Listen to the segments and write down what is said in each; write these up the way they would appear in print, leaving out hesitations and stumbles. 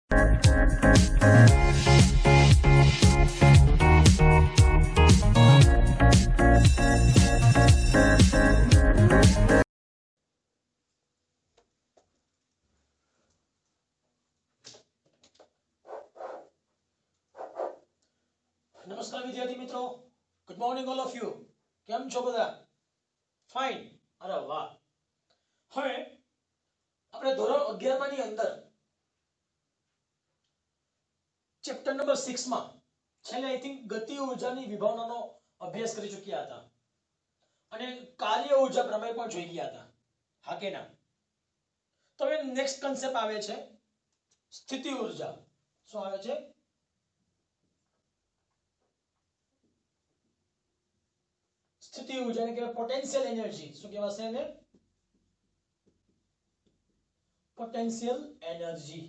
નમસ્કાર વિદ્યાર્થી મિત્રો, good morning all of you. કેમ છો બધા? ફાઇન. અરે વાહ. હવે આપણે ધોરણ 11 ની અંદર ચેપ્ટર નંબર 6 માં છેલ્લે આઈ થિંક ગતિ ઊર્જાની વિભાવનાનો અભ્યાસ કરી ચૂક્યા હતા અને કાર્ય ઊર્જા પ્રમેય પણ જોઈ ગયા હતા. હા કે ના? તો હવે નેક્સ્ટ કન્સેપ્ટ આવે છે સ્થિતિ ઊર્જા. શું આવે છે? સ્થિતિ ઊર્જા એટલે કે પોટેન્શિયલ એનર્જી. શું કહેવાશે એને? Potential energy.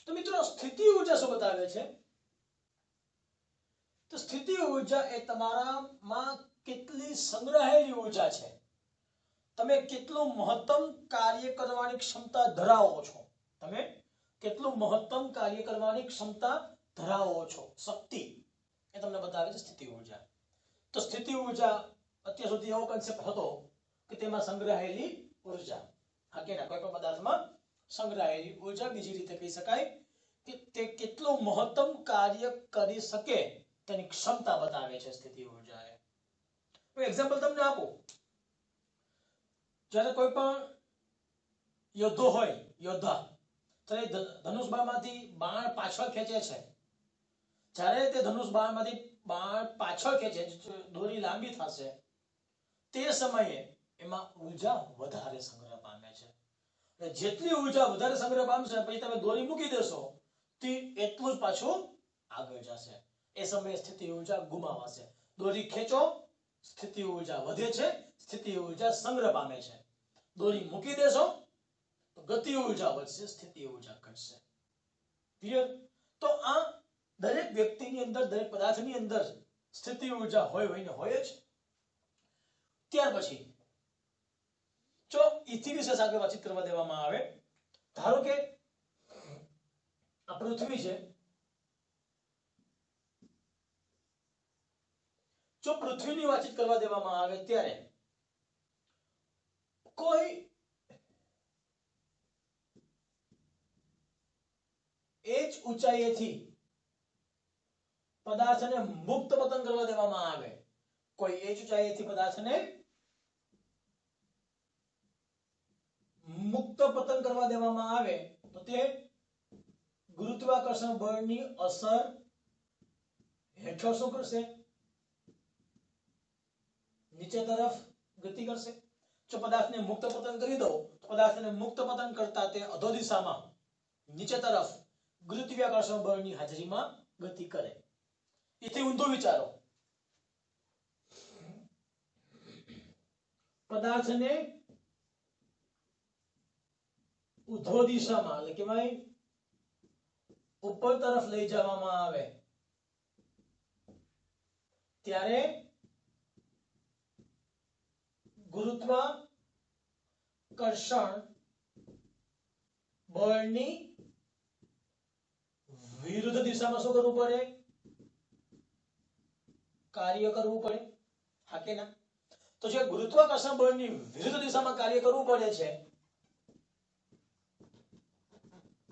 તો મિત્રો સ્થિતિ ઊર્જા શું બતાવે છે? તો સ્થિતિ ઊર્જા એ તમારામાં કેટલી સંગ્રહાયેલી ઊર્જા છે, તમે કેટલું મહત્તમ કાર્ય કરવાની ક્ષમતા ધરાવો છો, તમે કેટલું મહત્તમ કાર્ય કરવાની ક્ષમતા ધરાવો છો, શક્તિ, એ તમને બતાવે છે સ્થિતિ ઊર્જા. તો સ્થિતિ ઊર્જા અત્યાર સુધી એવો કન્સેપ્ટ હતો કે તેમાં સંગ્રહાયેલી ઊર્જા, હા કે ના, કોઈ પણ પદાર્થમાં સંગ્રહાયેલી ઊર્જા, બીજી રીતે કહી શકાય કે તે કેટલું મહત્તમ કાર્ય કરી શકે તેની ક્ષમતા બતાવે છે સ્થિતિ ઊર્જા. કોઈ એક્ઝામ્પલ તમને આપો. જ્યારે કોઈ પણ યોદ્ધો હોય, યોદ્ધા, ત્યારે ધનુષ બાણમાંથી બાણ પાછળ ખેંચે છે, જ્યારે તે ધનુષ બાણમાંથી બાણ પાછળ ખેંચે, દોરી લાંબી થશે, તે સમયે એમાં ઊર્જા વધારે સંગ્રહ પામે છે. જેટલી ઊર્જા વધારે સંગ્રહ પામશે પછી તમે દોરી મૂકી દેશો તે એટલું જ પાછું આગળ જશે. એ સમયે સ્થિતિ ઊર્જા ગુમાવાશે. દોરી ખેંચો, સ્થિતિ ઊર્જા વધે છે, સ્થિતિ ઊર્જા સંગ્રહ પામે છે. દોરી મૂકી દેશો તો ગતિ ઊર્જા વધશે, સ્થિતિ ઊર્જા ઘટશે. ક્લિયર? તો આ દરેક વ્યક્તિની અંદર, દરેક પદાર્થની અંદર સ્થિતિ ઊર્જા હોય જ. ત્યાર પછી જો ઇથી વિશે આગળ વાતચીત કરવા દેવામાં આવે, ધારો કે આ પૃથ્વી છે, જો પૃથ્વીની વાતચીત કરવા દેવામાં આવે ત્યારે કોઈ h ઊંચાઈએથી પદાર્થને મુક્ત પતન કરવા દેવામાં આવે, કોઈ h ઊંચાઈએથી પદાર્થને મુક્ત પતન કરવા દેવામાં આવે તો તે ગુરુત્વાકર્ષણ બળની અસર હેઠળ શું કરશે? નીચે તરફ ગતિ કરશે. જો પદાર્થને મુક્ત પતન કરી દો તો પદાર્થને મુક્ત પતન કરતા તે અધો દિશામાં નીચે તરફ ગુરુત્વાકર્ષણ બળની હાજરીમાં ગતિ કરે. એથી ઊંધું વિચારો. પદાર્થને ઉધ્વ દિશામાં એટલે કે ભાઈ ઉપર તરફ લઈ જવામાં આવે ત્યારે ગુરુત્વાકર્ષણ બળની વિરુદ્ધ દિશામાં શું કરવું પડે? કાર્ય કરવું પડે, હા કે ના? તો જે ગુરુત્વાકર્ષણ બળની વિરુદ્ધ દિશામાં કાર્ય કરવું પડે છે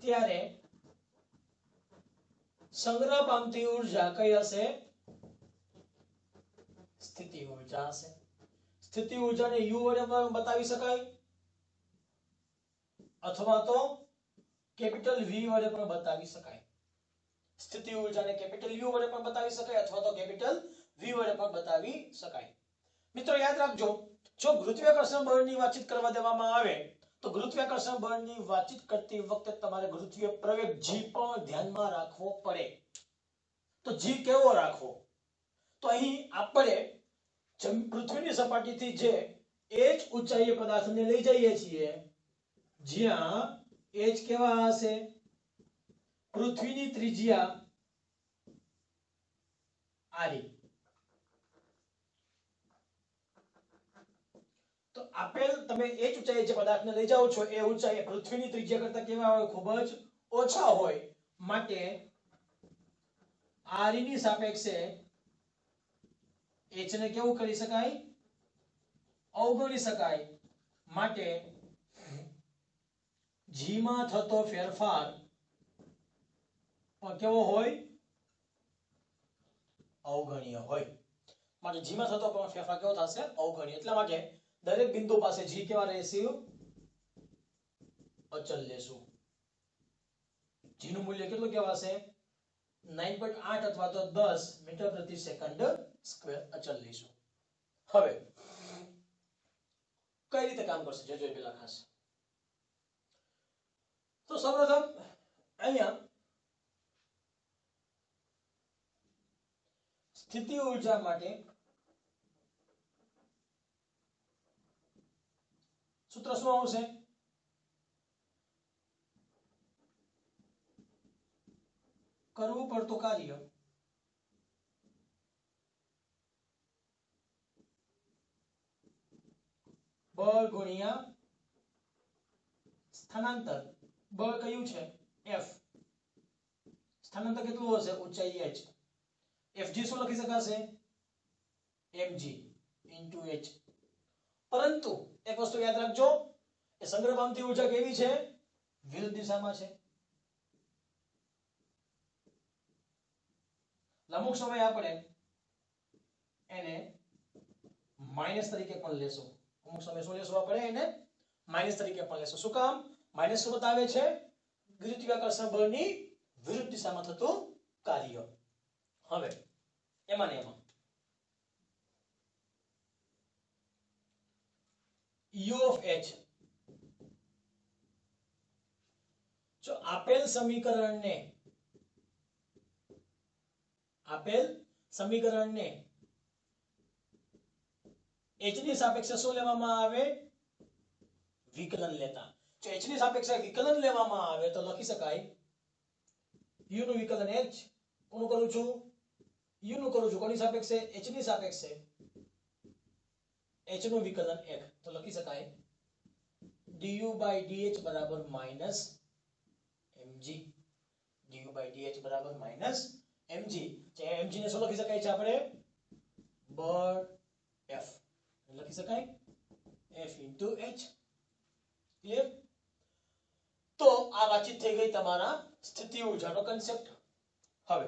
ત્યારે સંગ્રહ પામતી ઊર્જા કઈ હશે? સ્થિતિ ઊર્જા હશે. સ્થિતિ ઊર્જાને u વડે બતાવી શકાય અથવા તો કેપિટલ v વડે પણ બતાવી શકાય. સ્થિતિ ઊર્જાને કેપિટલ u વડે પણ બતાવી શકાય અથવા તો કેપિટલ v વડે પણ બતાવી શકાય. મિત્રો યાદ રાખજો, જો ગુરુત્વાકર્ષણ બળની વાતચીત કરવા દેવામાં આવે તો ગુરુત્વાકર્ષણ બળની વાતચીત કરતી વખતે તમારે ગુરુત્વીય પ્રવેગ g પણ ધ્યાનમાં રાખવો પડે. તો g કેવો રાખવો? તો અહીં આપણે પૃથ્વીની સપાટીથી જે h ઊંચાઈએ પદાર્થને લઈ જઈએ છીએ, જ્યાં h કેવા હશે? પૃથ્વીની ત્રિજ્યા આરી. તો આપેલ તમે એ જ ઊંચાઈએ જે પદાર્થને લઈ જાઓ છો એ ઊંચાઈ પૃથ્વીની ત્રિજ્યા કરતા કેવા હોય ખૂબ જ ઓછા હોય માટે r ની સાપેક્ષે h ને કેવું કરી શકાય અવગણી શકાય માટે g માં થતો ફેરફાર પણ કેવો હોય અવગણ્ય હોય માટે g માં થતો પણ ફેરફાર કેવો થશે અવગણ્ય એટલા માટે દરેક બિંદુ પાસે g કેવા રહેશે અચલ લેશું g નું મૂલ્ય કેટલું કહેવાશે 9.8 અથવા તો 10 મીટર પ્રતિ સેકન્ડ સ્ક્વેર અચલ લઈશું હવે કઈ રીતે કામ કરશે જોજો પેલા ખાસ તો સૌપ્રથમ અહીંયા સ્થિતિ ઊર્જા માટે સૂત્ર શું આવશે કરવું પડતું કાર્ય બળ ગુણ્યા સ્થાનાંતર બળ કયું છે F સ્થાનાંતર કેટલું હશે ઊંચાઈ h Fg શું લખી શકાશે mg h પરંતુ એક વસ્તુ યાદ રાખજો એ સંગ્રહ પામતી ઊર્જા કેવી છે વિરુદ્ધ દિશામાં છે અમુક સમય આપણે એને માઈનસ તરીકે પણ લેશું અમુક સમય શું લેશું આપણે એને માઈનસ તરીકે પણ લેશું શું કામ માઈનસ શું બતાવે છે ગુરુત્વાકર્ષણ બળની વિરુદ્ધ દિશામાં થતું કાર્ય હવે એમાં ને એમાં u of h જો આપેલ સમીકરણને h ની સાપેક્ષે શું લેવામાં આવે વિકલન લેતા જો h ની સાપેક્ષે વિકલન લેવામાં આવે તો લખી શકાય u નું વિકલન h કોનું કરું છું u નું કરું છું કોની સાપેક્ષે h ની સાપેક્ષે h નું વિકલન 1 તો લખી શકાય du by dh બરાબર minus mg du by dh બરાબર માઈનસ mg જે mg ને શું લખી શકાય છે આપણે બળ f લખી શકાય f into h ક્લિયર તો આ વાતચીત થઈ ગઈ તમારા સ્થિતિ ઊર્જાનો કન્સેપ્ટ હવે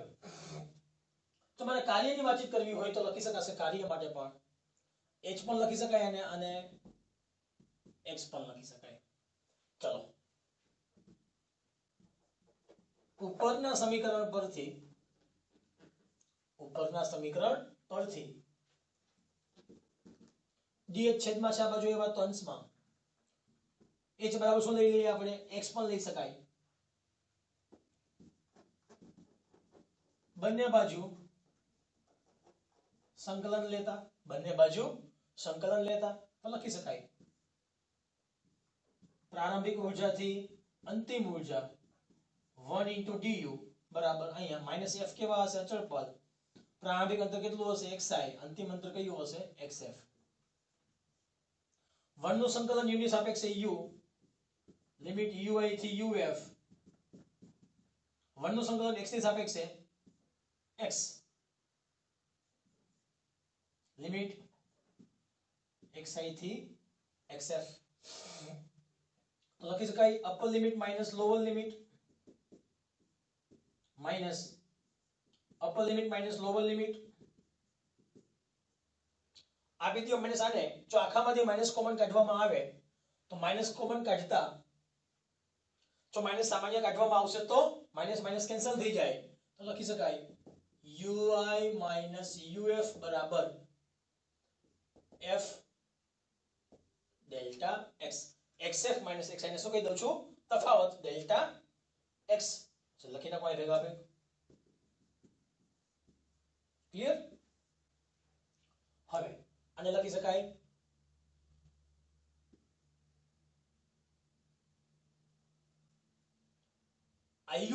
તમારે કાર્યની વાતચીત કરવી હોય તો લખી શકાશે કાર્ય માટે પણ h પણ લખી શકાય અને x પણ લખી શકાય ચલો ઉપરના સમીકરણ પરથી dh છેદમાં છે આ બાજુ એવા તો અંશમાં h બરાબર શું લઈ લઈએ આપણે x પણ લઈ શકાય બંને બાજુ સંકલન લેતા તો લખી શકાય પ્રારંભિક ઊર્જાથી અંતિમ ઊર્જા 1 into du બરાબર અહીંયા -f કેવા હશે અચળ પદ પ્રારંભિક અંતર કેટલું હશે xi અંતિમ અંતર કયું હશે xf 1 નું સંકલન u ની સાપેક્ષે u લિમિટ ui થી uf 1 નું સંકલન x ની સાપેક્ષે x લિમિટ xi થી xf લખી શકાય upper limit minus lower limit minus upper limit minus lower limit આપી દો માઈનસ આને જો આખામાંથી માઈનસ કોમન કાઢવામાં આવે તો માઈનસ કોમન કાઢતા જો માઈનસ સામાન્ય કાઢવામાં આવશે તો માઈનસ માઈનસ કેન્સલ થઈ જાય તો લખી શકાય ui minus uf બરાબર f delta x xf minus xi ને શું કહી દઉં છું તફાવત ડેલ્ટા x ચલ લખી નાખો અહીં ભેગા ભેગ ક્લિયર હવે આને લખી શકાય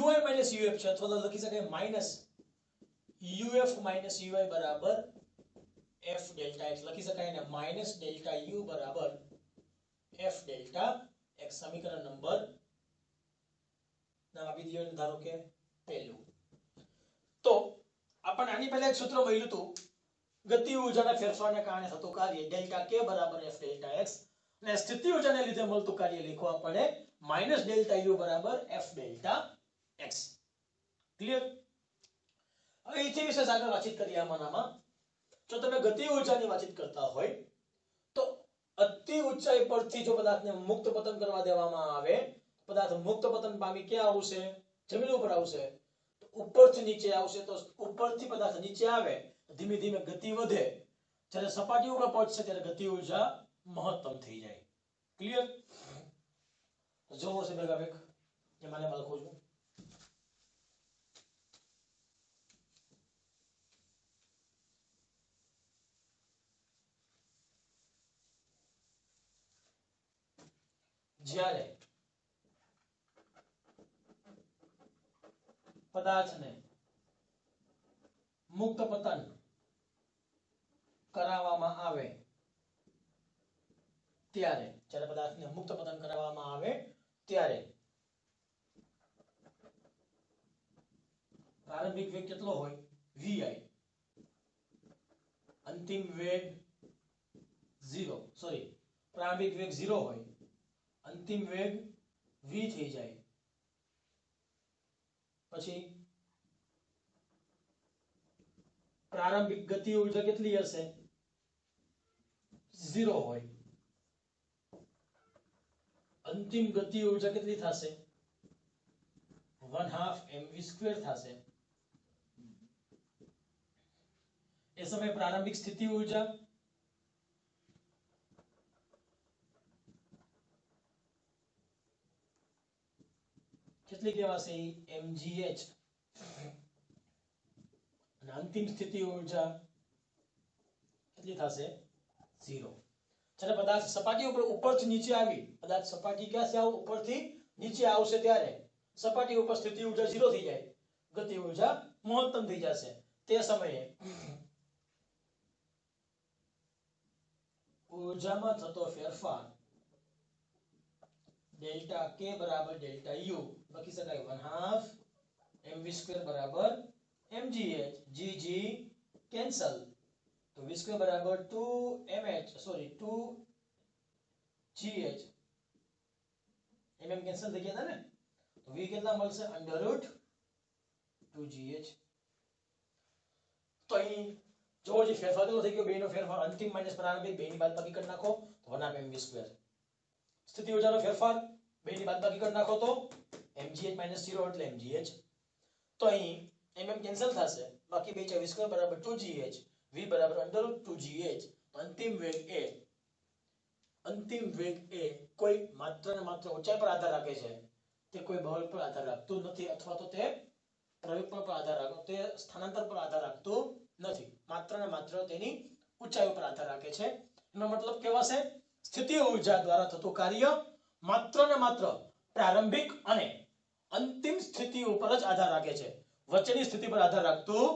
ui minus uf છે અથવા લખી શકાય માઈનસ uf minus ui બરાબર એફ ડેલ્ટા એક્સ લખી શકાય ને માઇનસ ડેલ્ટા યુ બરાબર એફ ડેલ્ટા એક્સ. સમીકરણ નંબર નામ આપી દઈએ ધારો કે પહેલું. તો આપણને આની પહેલા એક સૂત્ર મળ્યું હતું ગતિ ઊર્જાના ફેરફારને કારણે થતું કાર્ય ડેલ્ટા કે બરાબર એફ ડેલ્ટા એક્સ અને સ્થિતિ ઊર્જાને લીધે મળતું કાર્ય લખવા પડે માઇનસ ડેલ્ટા યુ બરાબર એફ ડેલ્ટા એક્સ. ક્લિયર? હવે એથી વિશે આગળ વાતચીત કરીએ. આમાં જો તમે ગતિ ઊર્જાની વાતચીત કરતા હોય તો અતિ ઊંચાઈ પરથી જો પદાર્થને મુક્ત પતન કરવા દેવામાં આવે, પદાર્થ મુક્ત પતન પામી ક્યાં આવશે? જમીન ઉપર આવશે. ઉપરથી નીચે આવશે તો ઉપરથી પદાર્થ નીચે આવે ધીમે ધીમે ગતિ વધે, જ્યારે સપાટી ઉપર પહોંચશે ત્યારે ગતિ ઊર્જા મહત્તમ થઈ જાય. ક્લિયર? જોવો છે ભેગા ભેગ એમાં લખું છું. જ્યારે પદાર્થને મુક્ત પતન કરાવવામાં આવે ત્યારે પ્રારંભિક વેગ કેટલો હોય? vi. અંતિમ વેગ 0, સોરી પ્રારંભિક વેગ 0 હોય, અંતિમ વેગ v થઈ જાય. પછી પ્રારંભિક ગતિ ઊર્જા કેટલી હશે? 0 હોય. અંતિમ ગતિ ઊર્જા કેટલી થશે? 1/2 mv² થશે. એ સમયે પ્રારંભિક સ્થિતિ ઊર્જા કેટલી કહેવાશે? mgh. અને અંતિમ સ્થિતિ ઊર્જા કેટલી થશે? 0. જ્યારે પદાર્થ સપાટી ઉપરથી નીચે આવી, પદાર્થ સપાટી ક્યાંથી આવે? ઉપરથી નીચે આવશે ત્યારે સપાટી ઉપર સ્થિતિ ઊર્જા 0 થઈ જાય, ગતિ ઊર્જા મહત્તમ થઈ જશે. તે સમયે ઊર્જામાં થતો ફેરફાર ડેલ્ટા કે બરાબર ડેલ્ટા યુ લખી શકાય 1/2 mv² બરાબર mgh. g કેન્સલ તો v² બરાબર 2mh, sorry 2gh. mm cancel થઈ ગયા હતા ને, તો v કેટલા મળશે? √2gh. તો અહીં જો જે ફેરફાર કેટલો થઈ ગયો? બેનો ફેરફાર અંતિમ માઈનસ પ્રારંભિક બેની બાદબાકી કરી નાખો તો 1/2 mv². સ્થિતિ ઊર્જાનો ફેરફાર બેની બાદબાકી કરી નાખો તો mgh - 0 એટલે mgh. તો અહીં mm કેન્સલ થશે, બાકી બે v² બરાબર 2gh, v બરાબર √2gh. અંતિમ વેગ એ કોઈ માત્ર ને માત્ર ઊંચાઈ પર આધાર રાખે છે, તે કોઈ બળ પર આધાર રાખતું નથી, અથવા તો તે પ્રવેગ પર આધાર રાખતો, તે સ્થાનાંતર પર આધાર રાખતું નથી, માત્ર ને માત્ર તેની ઊંચાઈ પર આધાર રાખે છે. એનો મતલબ કહેવાશે સ્થિતિ ઊર્જા દ્વારા થતું કાર્ય માત્ર ને માત્ર પ્રારંભિક અને અંતિમ સ્થિતિ ઉપર જ આધાર રાખે છે, વચ્ચેની સ્થિતિ પર આધાર રાખતું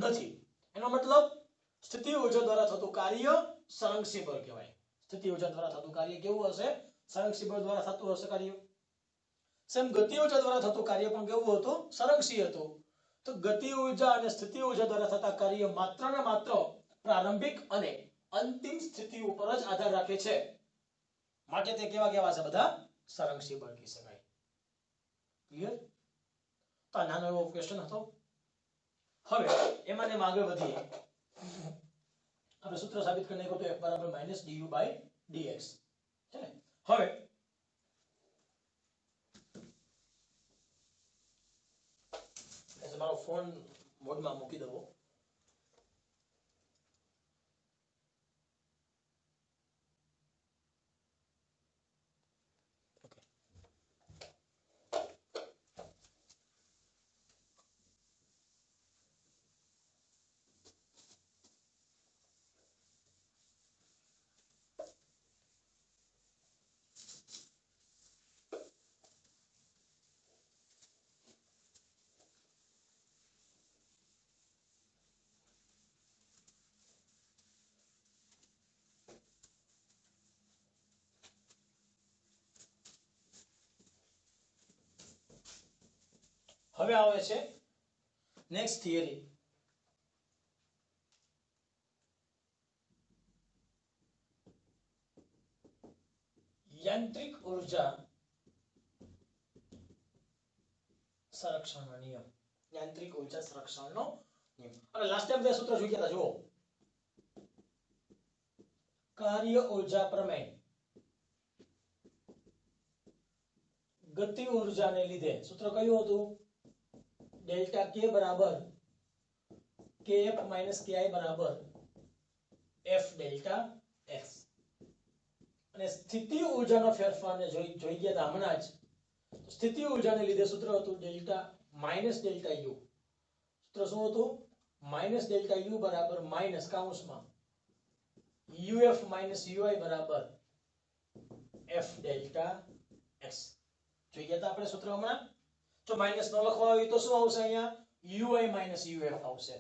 નથી. એનો મતલબ સ્થિતિ ઊર્જા દ્વારા થતું કાર્ય સંરક્ષી બળ કહેવાય. સ્થિતિ ઊર્જા દ્વારા થતું કાર્ય કેવું હશે? સંરક્ષી બળ દ્વારા થતું હશે કાર્ય. સેમ ગતિ ઊર્જા દ્વારા થતું કાર્ય પણ કેવું હતું? સંરક્ષી હતું. તો ગતિ ઊર્જા અને સ્થિતિ ઊર્જા દ્વારા થતા કાર્ય માત્ર ને માત્ર પ્રારંભિક અને અંતિમ સ્થિતિ ઉપર જ આધાર રાખે છે, માટે તે કેવા છે? બધા સંરક્ષી બળ કહી શકાય. ક્લિયર? તો નાનો એવો ક્વેશ્ચન હતો. હવે એમાં આગળ વધીએ. આપણે સૂત્ર સાબિત કરી નાખ્યું તો f બરાબર -du/dx છે ને. હવે મારો ફોન મોડમાં મૂકી દો. હવે આવે છે નેક્સ્ટ થિયરી, યાંત્રિક ઉર્જા સંરક્ષણનો નિયમ. યાંત્રિક ઉર્જા સંરક્ષણનો નિયમ. અને લાસ્ટ ટાઈમ બે સૂત્ર જોઈ ગયા હતા, જુઓ. કાર્ય ઉર્જા પ્રમેય. ગતિ ઉર્જાને લીધે સૂત્ર કયું હતું? ડેલ્ટા કે બરાબર kf - ki બરાબર f ડેલ્ટા x. અને સ્થિતિ ઉર્જાનો ફેરફારને જોઈ ગયા હતા હમણાં જ. સ્થિતિ ઉર્જાને લીધે સૂત્ર હતું ડેલ્ટા માઇનસ ડેલ્ટા યુ. સૂત્ર શું હતું? માઇનસ ડેલ્ટા યુ બરાબર માઇનસ કૌંસમાં uf માઇનસ ui બરાબર f ડેલ્ટા x. જોઈ ગયા હતા આપણે સૂત્ર હમણાં. જો માઇનસ ન લખવા હોય તો શું આવશે? અહીંયા ui માઇનસ uf આવશે.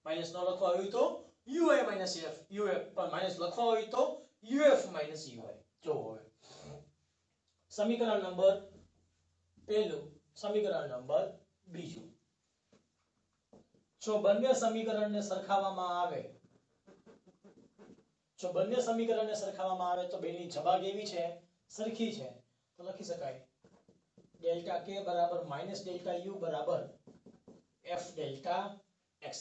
માઇનસ ન લખવા હોય તો ui માઇનસ uf, પણ માઇનસ લખવા હોય તો uf માઇનસ ui. જો હવે સમીકરણ નંબર પહેલું, સમીકરણ નંબર બીજું. જો બંને સમીકરણને સરખાવવામાં આવે, તો બેની જવાબ એવી છે, સરખી છે, તો લખી શકાય ડેલ્ટા k બરાબર માઇનસ ડેલ્ટા u બરાબર f delta x.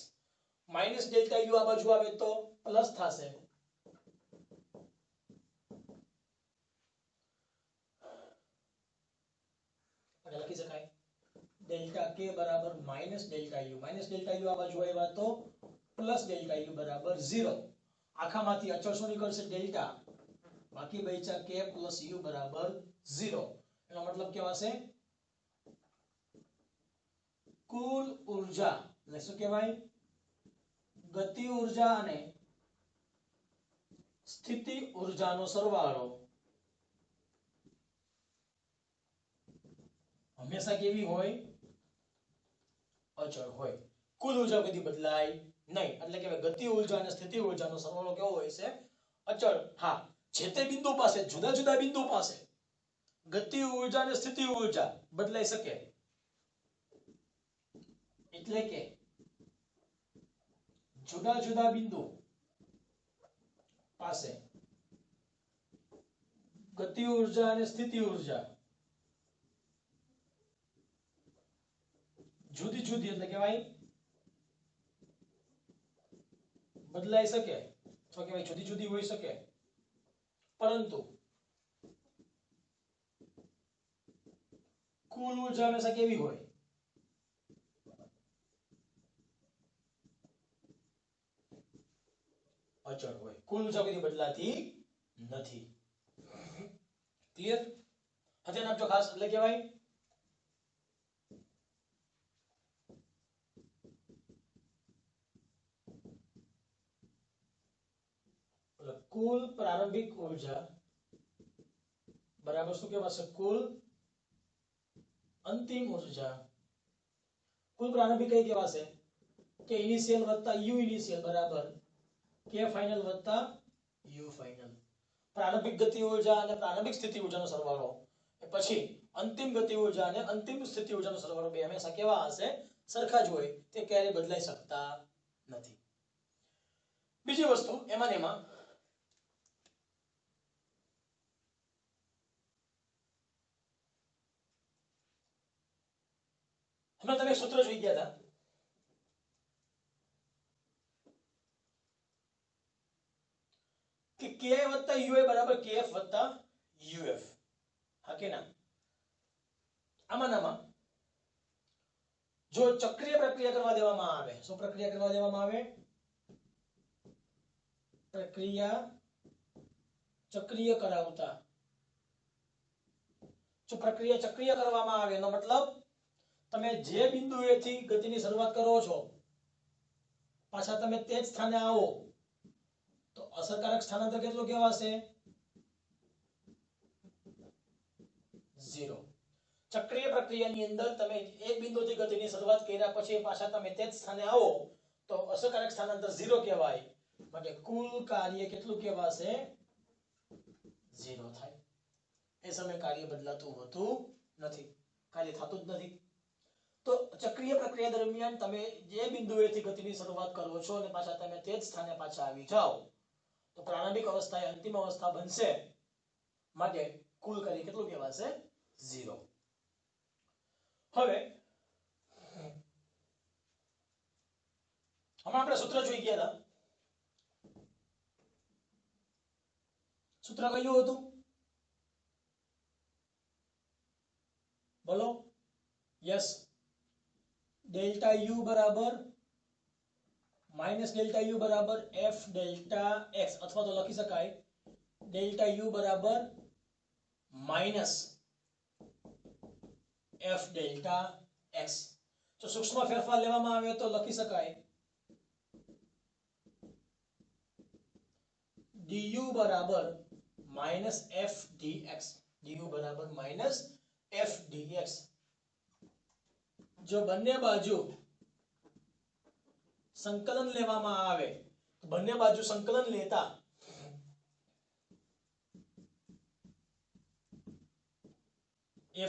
Minus delta u આ બાજુ આવે તો પ્લસ થશે, અને લખી શકાય ડેલ્ટા k બરાબર minus delta u. Minus delta u આ બાજુ આવ્યા તો પ્લસ ડેલ્ટા u બરાબર 0. આખામાંથી અચળ શું નીકળશે? ડેલ્ટા. બાકી બચ્યા k પ્લસ u બરાબર 0. એનો મતલબ કેવાશે કુલ ઉર્જા, એટલે શું કહેવાય? ગતિ ઉર્જા અને સ્થિતિ ઉર્જાનો સરવાળો હંમેશા કેવી હોય? અચળ હોય. કુલ ઉર્જા કદી બદલાય નહીં. એટલે કે ગતિ ઉર્જા અને સ્થિતિ ઉર્જાનો સરવાળો કેવો હોય છે? અચળ. હા, જે તે બિંદુ પાસે, જુદા જુદા બિંદુ પાસે ગતિ ઉર્જા અને સ્થિતિ ઉર્જા બદલાઈ શકે. એટલે કે જુદા જુદા બિંદુ પાસે ગતિ ઉર્જા અને સ્થિતિ ઉર્જા જુદી જુદી, એટલે કહેવાય બદલાઈ શકે, તો કહેવાય જુદી જુદી હોઈ શકે. પરંતુ કુલ ઉર્જા હંમેશા કેવી હોય? અચળ હોય. કુલ ઉર્જા કદી બદલાતી નથી. ક્લિયર? ધ્યાન આપજો ખાસ. એટલે કહેવાય કુલ પ્રારંભિક ઉર્જા બરાબર શું કહેવાશે? કુલ અંતિમ ઉર્જા. કુલ પ્રારંભિક કઈ કહેવાશે? કે ઇનિશિયલ વત્તા યુ ઇનિશિયલ બરાબર કે ફાઇનલ વત્તા યુ ફાઇનલ. પ્રારંભિક ગતિ ઉર્જા અને પ્રારંભિક સ્થિતિ ઉર્જાનો સરવાળો, પછી અંતિમ ગતિ ઉર્જા અને અંતિમ સ્થિતિ ઉર્જાનો સરવાળો બે હંમેશા કેવા હશે? સરખા જ હોય. તે ક્યારેય બદલાઈ શકતા નથી. બીજી વસ્તુ એમાં હમણાં તમે સૂત્ર જોઈ ગયા હતા કે ki વત્તા ui બરાબર kf વત્તા uf. હા કે ના? આમાં જો ચક્રીય પ્રક્રિયા કરવા દેવામાં આવે, શું પ્રક્રિયા કરવા દેવામાં આવે? પ્રક્રિયા ચક્રીય કરાવતા. જો પ્રક્રિયા ચક્રીય કરવામાં આવે એનો મતલબ તમે જે બિંદુએથી ગતિની શરૂઆત કરો છો, પાછા તમે તે જ સ્થાને આવો તો અસરકારક સ્થાનાંતર કેટલું કહેવાશે? 0. ચક્રીય પ્રક્રિયાની અંદર તમે એક બિંદુથી ગતિની શરૂઆત કર્યા પછી પાછા તમે તે જ સ્થાને આવો તો અસરકારક સ્થાનાંતર 0 કહેવાય. માટે કુલ કાર્ય કેટલું કહેવાશે? 0 થાય. એ સમયે કાર્ય બદલાતું હોતું નથી, કાર્ય થતું જ નથી. તો ચક્રીય પ્રક્રિયા દરમિયાન તમે જે બિંદુએથી ગતિની શરૂઆત કરો છો અને પાછા તમે તે જ સ્થાને પાછા આવી જાઓ તો પ્રારંભિક અવસ્થા એ અંતિમ અવસ્થા બનશે, માટે કુલ કરી કેટલું કહેવાશે? 0. હવે હમણાં આપણે સૂત્ર જોઈ ગયા હતા. સૂત્ર કયું હતું? બોલો. યસ, ડેલ્ટા યુ બરાબર માઇનસ ડેલ્ટા યુ બરાબર એફ ડેલ્ટા એક્સ, અથવા તો લખી શકાય ડેલ્ટા યુ બરાબર માઇનસ એફ ડેલ્ટા એક્સ. જો સૂક્ષ્મ ફેરફાર લેવામાં આવે તો લખી શકાય du બરાબર માઇનસ એફ ડીએક્સ. du બરાબર માઇનસ એફ ડીએક્સ. જો બંને બાજુ સંકલન લેવામાં આવે તો બંને બાજુ સંકલન લેતા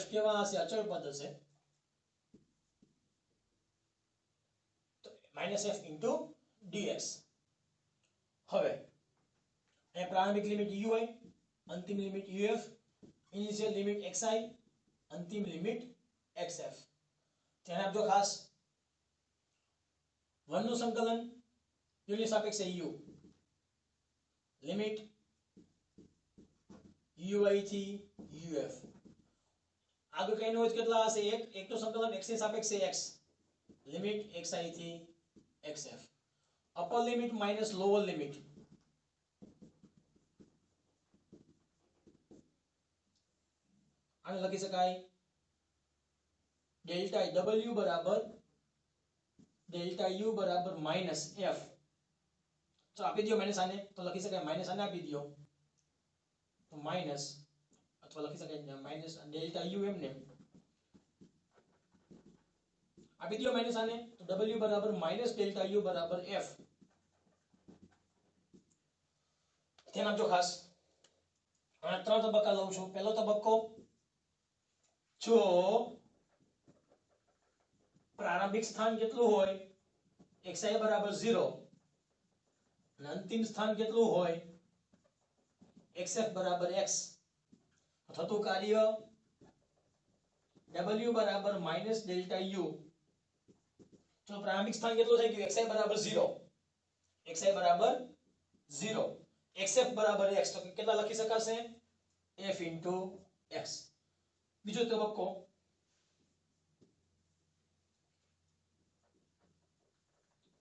f કેવા હશે? અચળ પદ હશે. તો માઇનસ એફ ઇન્ટુ ડીએક્સ. હવે અહીં પ્રારંભિક લિમિટ u હોય, અંતિમ limit uf, initial limit xi, અંતિમ લિમિટ xf. ધ્યાન આપજો ખાસ. 1 નું સંકલન u ની સાપેક્ષે u, લિમિટ ui થી uf. આગળ કઈ હોય કેટલા હશે? 1 નું સંકલન x ની સાપેક્ષે x, લિમિટ xi થી xf. Upper limit minus lower limit, આને લખી શકાય ડેલ્ટા w બરાબર ડેલ્ટા u બરાબર માઇનસ f. તો આપી દો માઇનસ આને, તો લખી શકાય માઇનસ આને આપી દો તો માઇનસ, અથવા લખી શકાય માઇનસ ડેલ્ટા u એમને આપી દો માઇનસ આને તો w બરાબર માઇનસ ડેલ્ટા u બરાબર f. ધ્યાન આપજો ખાસ. આ 3 તબક્કા લઉં છું. પહેલો તબક્કો, જો પ્રારંભિક સ્થાન કેટલું હોય? xi બરાબર 0 અને અંતિમ સ્થાન કેટલું હોય? xf બરાબર x. થતું કાર્ય w બરાબર માઇનસ ડેલ્ટા u. તો પ્રારંભિક સ્થાન કેટલું થઈ ગયું? xi બરાબર 0, xi બરાબર 0, xf બરાબર x. તો કેટલા લખી શકાશે? f into x. બીજો તબક્કો,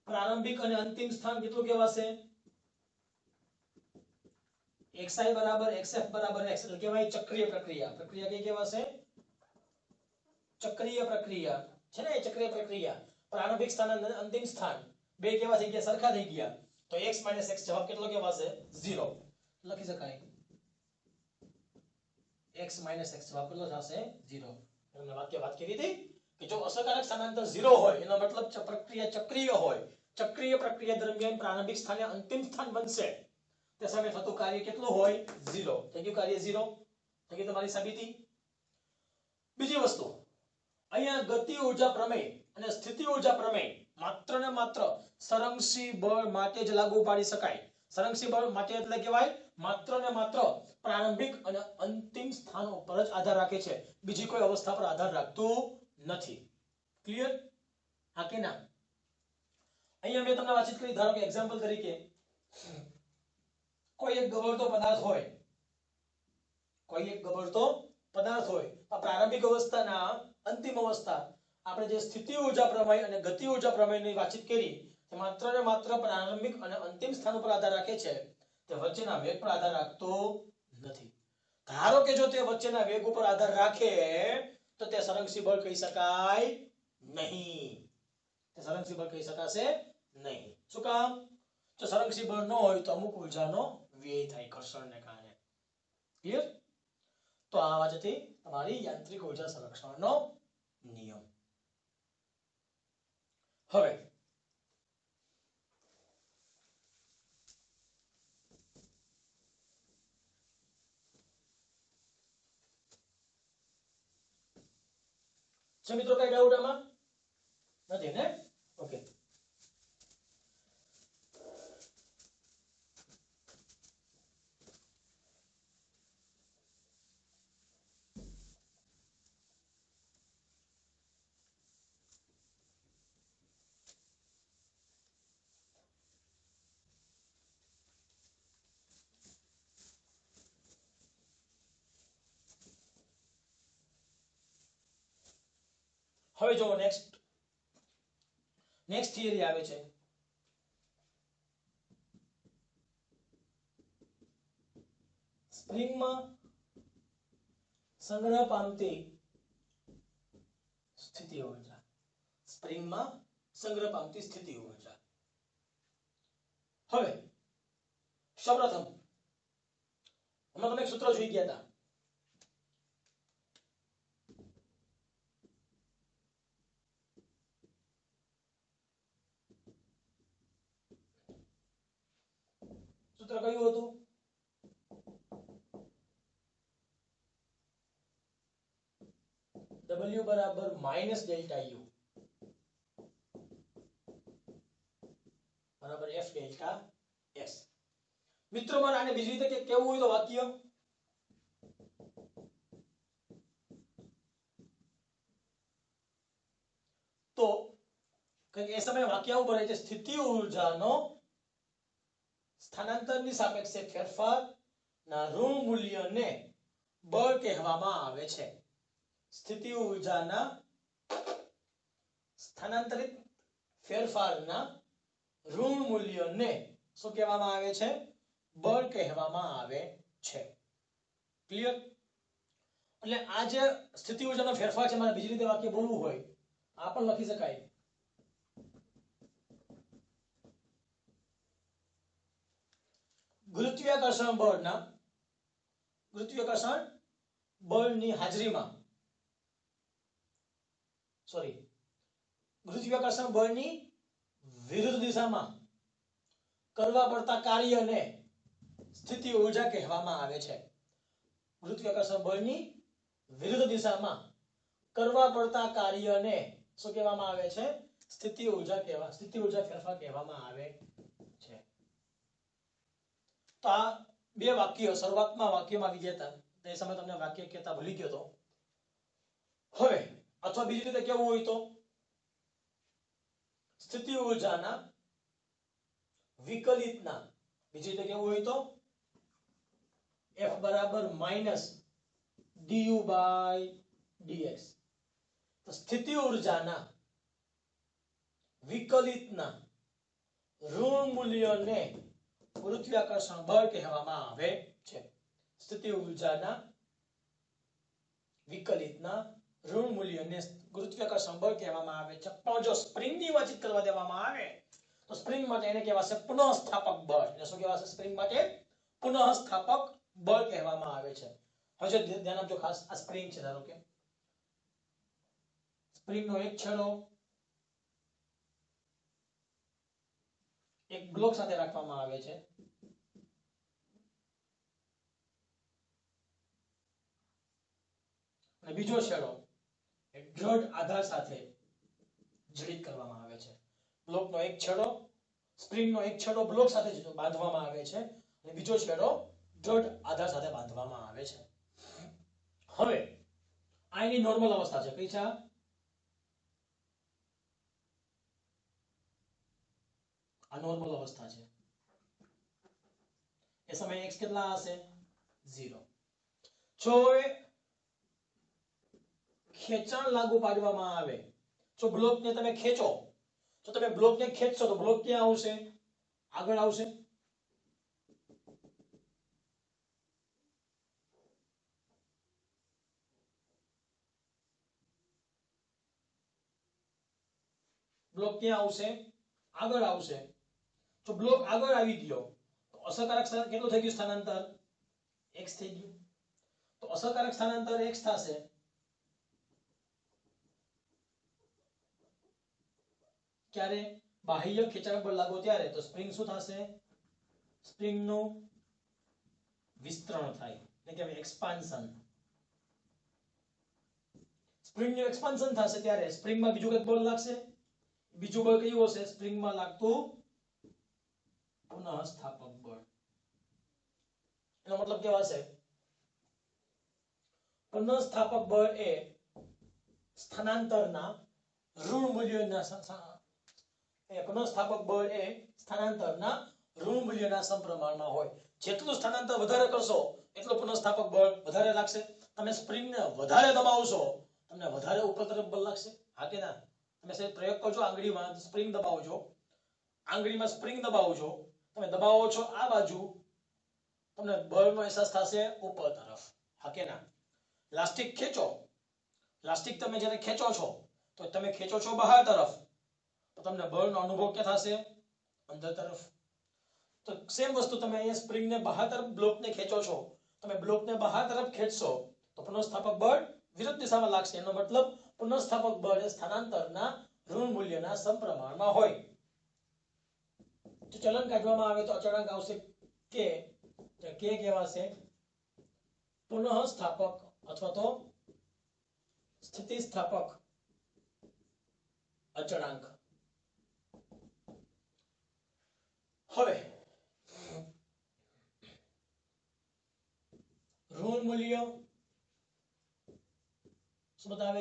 પ્રારંભિક અને અંતિમ સ્થાન કેટલું કહેવાશે? xi બરાબર xf બરાબર x. એટલે કહેવાય ચક્રીય પ્રક્રિયા. પ્રક્રિયા કઈ કહેવાશે? ચક્રીય પ્રક્રિયા છે ને. ચક્રીય પ્રક્રિયા, પ્રારંભિક સ્થાન અને અંતિમ સ્થાન બે કેવા થઈ ગયા? સરખા થઈ ગયા. તો x - x જવાબ કેટલો કહેવાશે? 0. લખી શકાય x - x જવાબ કેટલો થશે? 0. મેં વાત કરી હતી કે જો અસરકારક સ્થાનાંતર 0 હોય એનો મતલબ પ્રક્રિયા ચક્રીય હોય. ચક્રીય પ્રક્રિયા દરમિયાન પ્રારંભિક સ્થાને અંતિમ સ્થાન બનશે, તે સમયે થતું કાર્ય કેટલું હોય? 0. થઈ ગયું કાર્ય 0. થઈ ગઈ તમારી સાબિતી. બીજી વસ્તુ, અહીંયા ગતિ ઊર્જા પ્રમેય અને સ્થિતિ ઊર્જા પ્રમેય માત્ર ને માત્ર સરંગસી બળ માટે જ લાગુ પાડી શકાય. સરંગસી બળ માટે એટલે કહેવાય માત્ર ને માત્ર પ્રારંભિક અને અંતિમ સ્થાનો પર જ આધાર રાખે છે, બીજી કોઈ અવસ્થા પર આધાર રાખતું નથી. ક્લિયર? હા કે ના? અહીંયા મેં તમને વાતચીત કરી. ધારો કે એક્ઝામ્પલ તરીકે કોઈ એક ગબડતો પદાર્થ હોય, કોઈ એક ગબડતો પદાર્થ હોય, આ પ્રારંભિક અવસ્થાના અંતિમ અવસ્થા આપણે જે સ્થિતિ ઊર્જા પ્રમેય અને ગતિ ઊર્જા પ્રમેયની વાતચીત કરી તે માત્ર ને માત્ર પ્રારંભિક અને અંતિમ સ્થાન ઉપર આધાર રાખે છે, તે વચ્ચેના વેગ પર આધાર રાખતો નથી. ધારો કે જો તે વચ્ચેના વેગ ઉપર આધાર રાખે તો તે સરંગસી બળ કહી શકાય નહીં. તે સરંગસી બળ કહી શકાશે નહીં. શું કામ? જો સરંગસી બળ ન હોય તો અમુક ઊર્જાનો વ્યય થાય ઘર્ષણને કારણે. ક્લિયર? તો આ વાતથી તમારી યાંત્રિક ઊર્જા સંરક્ષણનો નિયમ. હવે મિત્રો કઈ ડાઉટ આમાં? નથી ને? ઓકે, હવે જો નેક્સ્ટ થિયરી આવે છે સ્પ્રિંગમાં સંગ્રહ પામતી સ્થિતિ ઊર્જા. સ્પ્રિંગમાં સંગ્રહ પામતી સ્થિતિ ઊર્જા. હવે સૌપ્રથમ હમણાં તમે એક સૂત્ર જોઈ ગયા હતા, સૂત્ર કયું હતું? W બરાબર માઇનસ ડેલ્ટા U બરાબર F ડેલ્ટા S. મિત્રો મારે આને બીજી રીતે કેવું હોય તો વાક્ય તો એ સમયે વાક્ય આવું બને છે, સ્થિતિ ઊર્જાનો સ્થાનાંતરની સાપેક્ષે ફેરફારના ઋણ મૂલ્યને બળ કહેવામાં આવે છે. સ્થિતિ ઊર્જાના સ્થાનાંતરિત ફેરફારના ઋણ મૂલ્યને શું કહેવામાં આવે છે? બળ કહેવામાં આવે છે. ક્લિયર? એટલે આ જે સ્થિતિ ઊર્જાનો ફેરફાર છે, મારે બીજી રીતે વાક્ય બોલવું હોય આ પણ લખી શકાય. ગુરુત્વાકર્ષણ બળની હાજરીમાં ગુરુત્વાકર્ષણ બળની વિરુદ્ધ દિશામાં કરવા પડતા કાર્યને સ્થિતિ ઊર્જા કહેવામાં આવે છે. ગુરુત્વાકર્ષણ બળની વિરુદ્ધ દિશામાં કરવા પડતા કાર્યને શું કહેવામાં આવે છે? સ્થિતિ ઊર્જા ફેરફાર કહેવામાં આવે છે. તો આ બે વાક્યો શરૂઆતમાં વાક્યમાં આવી ગયા હતા, તે સમયે તમને વાક્ય કહેતા ભૂલી ગયો તો. હવે અથવા બીજી રીતે કેવું હોય તો સ્થિતિ ઊર્જાના વિકલિતના, બીજી રીતે કેવું હોય તો F બરાબર માઇનસ du બાય dx. તો સ્થિતિ ઊર્જાના વિકલિતના ઋણ મૂલ્યને ગુરુત્વાકર્ષણ બળ કહેવામાં આવે છે. સ્થિતિ ઊર્જાના વિકલિતના ઋણ મૂલ્યને ગુરુત્વાકર્ષણ બળ કહેવામાં આવે છે. પણ જો સ્પ્રિંગની વાતચીત કરવા દેવામાં આવે તો સ્પ્રિંગ માટે એને કહેવાશે પુનઃસ્થાપક બળ. એટલે શું કહેવાશે? સ્પ્રિંગ માટે પુનઃસ્થાપક બળ કહેવામાં આવે છે. હવે ધ્યાન આપજો ખાસ, આ સ્પ્રિંગ છે, ધારો કે સ્પ્રિંગનો એક છેડો એક બ્લોક સાથે રાખવામાં આવે છે અને બીજો છેડો એક દ્રઢ આધાર સાથે જડિત કરવામાં આવે છે. બ્લોકનો એક છેડો સ્પ્રિંગનો એક છેડો બ્લોક સાથે બાંધવામાં આવે છે અને બીજો છેડો દ્રઢ આધાર સાથે બાંધવામાં આવે છે. હવે આ એની નોર્મલ અવસ્થા છે. કઈ છે? આ નોર્મલ અવસ્થા છે. એ સમયે x કેટલા હશે? 0. જો ખેંચાણ લાગુ પાડવામાં આવે, જો બ્લોકને તમે ખેંચો, જો તમે બ્લોકને ખેંચશો તો બ્લોક ક્યાં આવશે? આગળ આવશે. બ્લોક ક્યાં આવશે? આગળ આવશે. જો બ્લોક આગળ આવી ગયો તો અસરકારક સ્થાનાંતર કેટલું થઈ ગયું? સ્થાનાંતર x થઈ ગયું. તો અસરકારક સ્થાનાંતર x થશે. ક્યારે? બાહ્ય ખેંચાણ બળ લાગુ ત્યારે. તો સ્પ્રિંગ શું થશે? સ્પ્રિંગનું વિસ્તરણ થાય, એટલે કે એક્સપાન્શન. સ્પ્રિંગનું એક્સપાન્શન થશે ત્યારે સ્પ્રિંગમાં બીજું કંઈક બળ લાગશે. બીજું બળ કયું હશે? સ્પ્રિંગમાં લાગતું પુનઃસ્થાપક બળ. એનો મતલબ કેવો હશે? પુનઃસ્થાપક બળ એ સ્થાનાંતરના ઋણ મૂલ્યના પુનઃસ્થાપક બળ એ સ્થાનાંતરના ઋણ મૂલ્યના સમપ્રમાણમાં હોય. જેટલું સ્થાનાંતર વધારે કરશો એટલું પુનઃસ્થાપક બળ વધારે લાગશે. તમે સ્પ્રિંગને વધારે દબાવશો તમને વધારે ઉપર તરફ બળ લાગશે. હા કે ના? તમે સાહેબ પ્રયોગ કરજો, આંગળીમાં સ્પ્રિંગ દબાવજો, આંગળીમાં સ્પ્રિંગ દબાવજો, તમે દબાવો છો આ બાજુ, તમને બળનો અહેસાસ થશે ઉપર તરફ. હા કે ના? લાસ્ટિક ખેંચો, લાસ્ટિક તમે જ્યારે ખેંચો છો તો તમે ખેંચો છો બહાર તરફ, તો તમને બળનો અનુભવ ક્યાં થશે? અંદર તરફ. તો સેમ વસ્તુ તમે અહીંયા સ્પ્રિંગને બહાર તરફ બ્લોકને ખેંચો છો, તમે બ્લોકને બહાર તરફ ખેંચશો તો પુનઃસ્થાપક બળ વિરુદ્ધ દિશામાં લાગશે. એનો મતલબ પુનઃસ્થાપક બળ એ સ્થાનાંતરના ઋણ મૂલ્યના સમપ્રમાણમાં હોય. તો ચલન કાઢવામાં આવે તો અચળાંક આવશે કે કહેવાશે પુનઃસ્થાપક અથવા તો સ્થિતિસ્થાપક અચળાંક. હવે ઋણ મૂલ્ય શું બતાવે?